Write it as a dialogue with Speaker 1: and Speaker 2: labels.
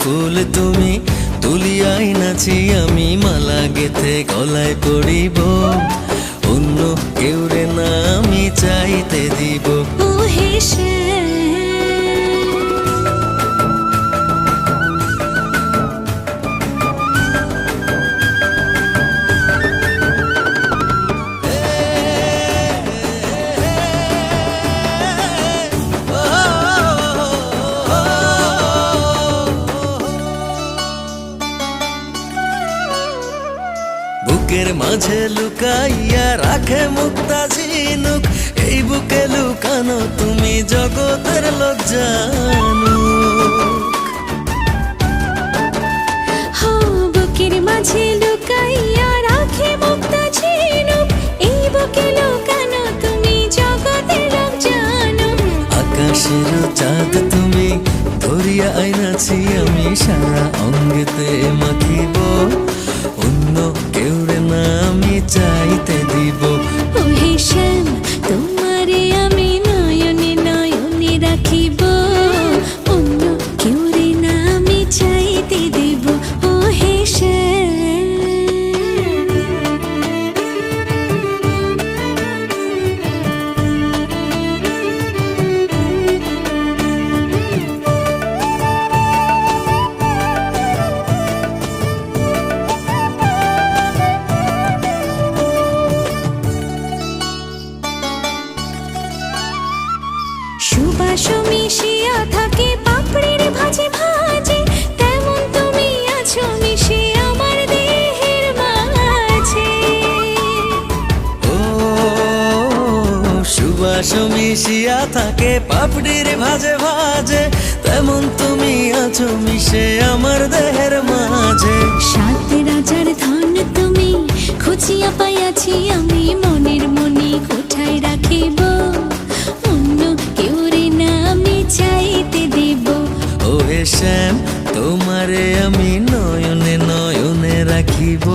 Speaker 1: ফুল তুমি তুলিয়াই নাছি আমি মালা গেথে গলায় পড়িব অন্য কেউরে না আমি চাইতে দিব
Speaker 2: ও হেসে
Speaker 1: বুকের মাঝে লুকাইয়া রাখে মুক্তা ঝিনুক এই বুকে লুকানো তুমি জগতের লোক জানুক
Speaker 2: বুকের মাঝে লুকাইয়া রাখে মুক্তা ঝিনুক এই বুকে লুকানো তুমি জগতের লোক জানো
Speaker 1: আকাশের চাঁদ তুমি ধরিয়া আইনাছি আমি সারা অঙ্গেতে মাখিব অন্য কেউরে না আমি চাইতে দিব
Speaker 2: ও হে শ্যাম তোমারে আমি নয়নে নয়নে রাখিব অন্য কেউরে না আমি চাইতে দিব ও হে শ্যাম সুবাস মিশিয়া থাকে পাপড়ির ভাজে ভাজে তেমন তুমি আছো মিশে আমার দেহের মাঝে
Speaker 1: ও সুবাস মিশিয়া থাকে পাপড়ির ভাজে ভাজে তেমন তুমি আছো মিশে আমার দেহের মাঝে
Speaker 2: সাত রাজার ধন তুমি খুঁজিয়া পাইয়াছি আমি মনের মনি কোঠায় রাখিব অন্য কেউরে না আমি চাইতে দেব
Speaker 1: ও হে শ্যাম তোমারে আমি নয়নে নয়নে রাখিব